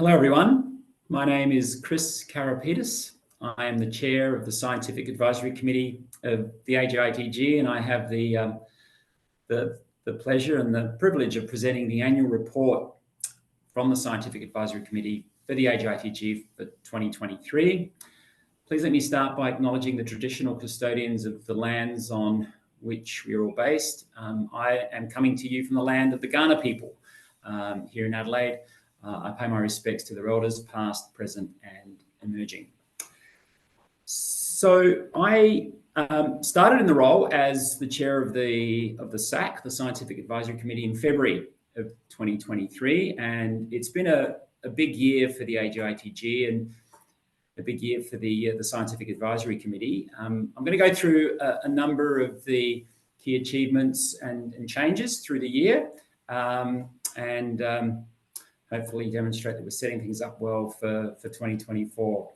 Hello, everyone. My name is Chris Karapetis. I am the chair of the Scientific Advisory Committee of the AGITG, and I have the pleasure and the privilege of presenting the annual report from the Scientific Advisory Committee for the AGITG for 2023. Please let me start by acknowledging the traditional custodians of the lands on which we are all based. I am coming to you from the land of the Kaurna people here in Adelaide. I pay my respects to their elders, past, present, and emerging. So I started in the role as the chair of the SAC, the Scientific Advisory Committee, in February of 2023, and it's been a big year for the AGITG and a big year for the Scientific Advisory Committee. I'm going to go through a number of the key achievements and changes through the year, and hopefully demonstrate that we're setting things up well for 2024.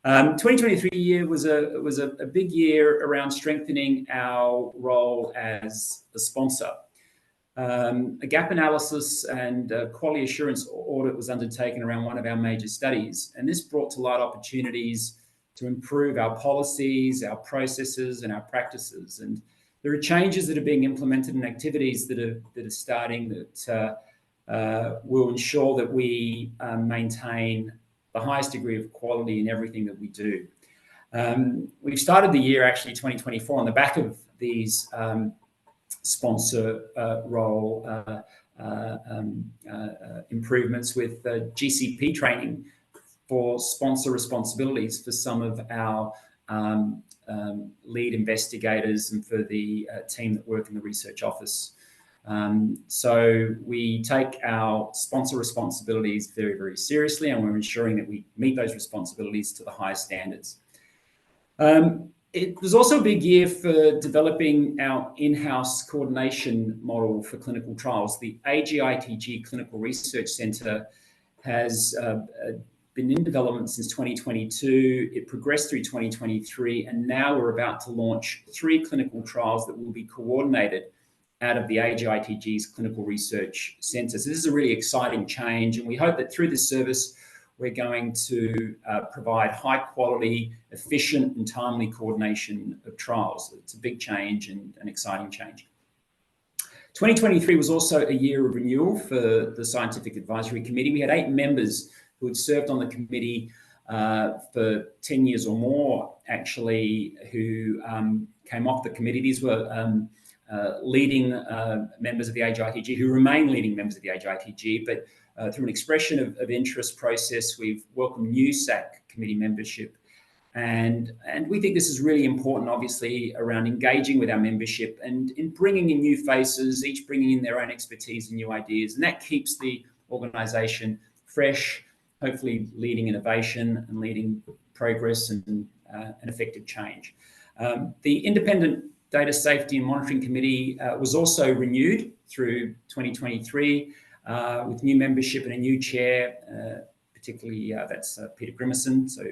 2023 year was a big year around strengthening our role as a sponsor. A gap analysis and quality assurance audit was undertaken around one of our major studies, and this brought to light opportunities to improve our policies, our processes, and our practices. And there are changes that are being implemented and activities that are starting that will ensure that we maintain the highest degree of quality in everything that we do. We've started the year, actually, 2024, on the back of these sponsor role improvements with GCP training for sponsor responsibilities for some of our lead investigators and for the team that work in the research office. So we take our sponsor responsibilities very, very seriously, and we're ensuring that we meet those responsibilities to the highest standards. It was also a big year for developing our in-house coordination model for clinical trials. The AGITG Clinical Research Centre has been in development since 2022. It progressed through 2023, and now we're about to launch 3 clinical trials that will be coordinated out of the AGITG's Clinical Research Centre. So this is a really exciting change, and we hope that through this service, we're going to provide high quality, efficient and timely coordination of trials. It's a big change and an exciting change. 2023 was also a year of renewal for the Scientific Advisory Committee. We had 8 members who had served on the committee for 10 years or more, actually, who came off the committee. These were leading members of the AGITG who remain leading members of the AGITG, but through an expression of interest process, we've welcomed new SAC committee membership. And we think this is really important, obviously, around engaging with our membership and in bringing in new faces, each bringing in their own expertise and new ideas. And that keeps the organisation fresh, hopefully leading innovation and leading progress and effective change. The Independent Data Safety and Monitoring Committee was also renewed through 2023 with new membership and a new chair, particularly that's Peter Grimmerson. So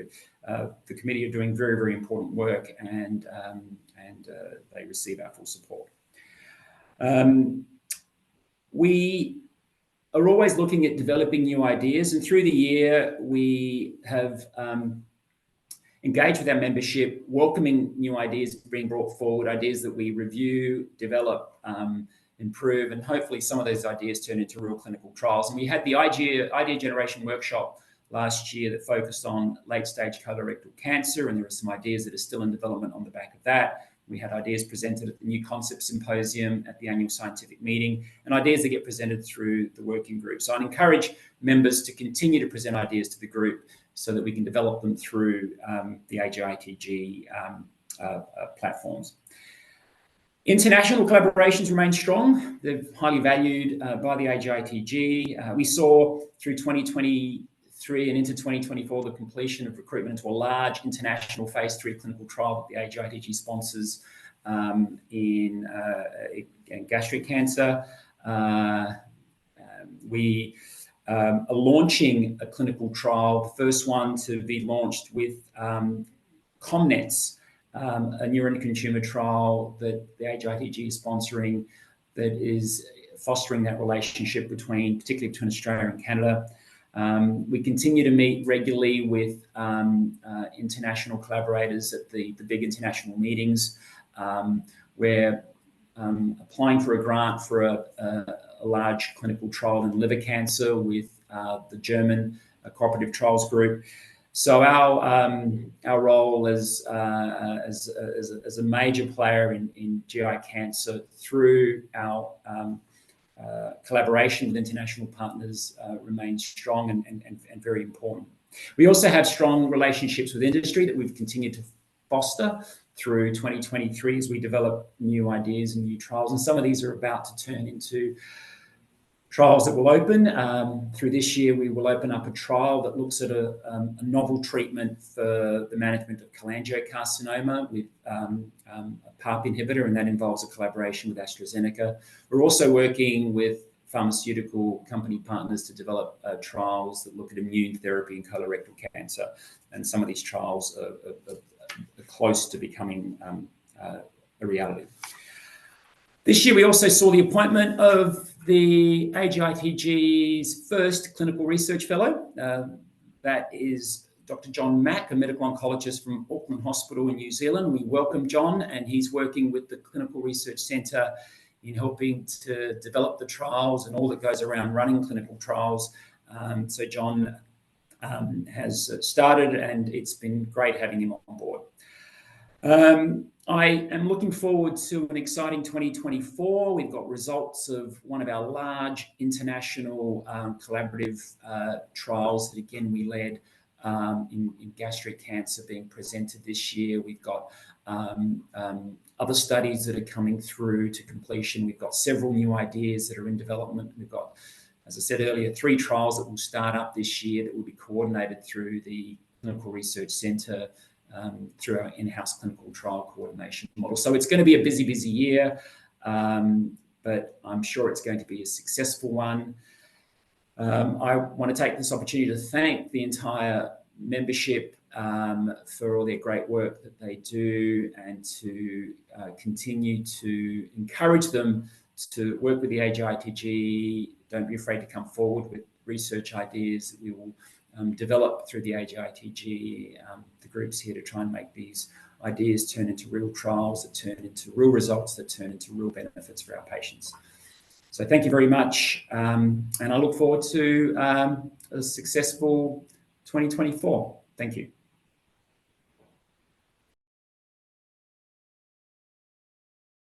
the committee are doing very, very important work, and they receive our full support. We are always looking at developing new ideas, and through the year we have engage with our membership, welcoming new ideas being brought forward, ideas that we review, develop, improve, and hopefully some of those ideas turn into real clinical trials. And we had the idea generation workshop last year that focused on late-stage colorectal cancer, and there are some ideas that are still in development on the back of that. We had ideas presented at the New Concept Symposium at the annual scientific meeting, and ideas that get presented through the working group. So I'd encourage members to continue to present ideas to the group so that we can develop them through the AGITG platforms. International collaborations remain strong. They're highly valued by the AGITG. We saw through 2023 and into 2024 the completion of recruitment into a large international phase 3 clinical trial that the AGITG sponsors in gastric cancer. We are launching a clinical trial, the first one to be launched with ComNets, a neuroendocrine tumor trial that the AGITG is sponsoring, that is fostering that relationship particularly between Australia and Canada. We continue to meet regularly with international collaborators at the big international meetings. We're applying for a grant for a large clinical trial in liver cancer with the German Cooperative Trials Group. So our role as a major player in GI cancer through our collaboration with international partners remains strong and very important. We also have strong relationships with industry that we've continued to foster through 2023 as we develop new ideas and new trials. And some of these are about to turn into trials that will open. Through this year, we will open up a trial that looks at a novel treatment for the management of cholangiocarcinoma with a PARP inhibitor, and that involves a collaboration with AstraZeneca. We're also working with pharmaceutical company partners to develop trials that look at immune therapy in colorectal cancer. And some of these trials are close to becoming a reality. This year, we also saw the appointment of the AGITG's first clinical research fellow. That is Dr. John Mack, a medical oncologist from Auckland Hospital in New Zealand. We welcome John, and he's working with the Clinical Research Centre in helping to develop the trials and all that goes around running clinical trials. So John has started, and it's been great having him on board. I am looking forward to an exciting 2024. We've got results of one of our large international collaborative trials that, again, we led in gastric cancer being presented this year. We've got other studies that are coming through to completion. We've got several new ideas that are in development. We've got, as I said earlier, 3 trials that will start up this year that will be coordinated through the Clinical Research Centre through our in-house clinical trial coordination model. So it's going to be a busy, busy year, but I'm sure it's going to be a successful one. I want to take this opportunity to thank the entire membership for all their great work that they do, and to continue to encourage them to work with the AGITG. Don't be afraid to come forward with research ideas that we will develop through the AGITG, the groups here, to try and make these ideas turn into real trials, that turn into real results, that turn into real benefits for our patients. So thank you very much, and I look forward to a successful 2024. Thank you.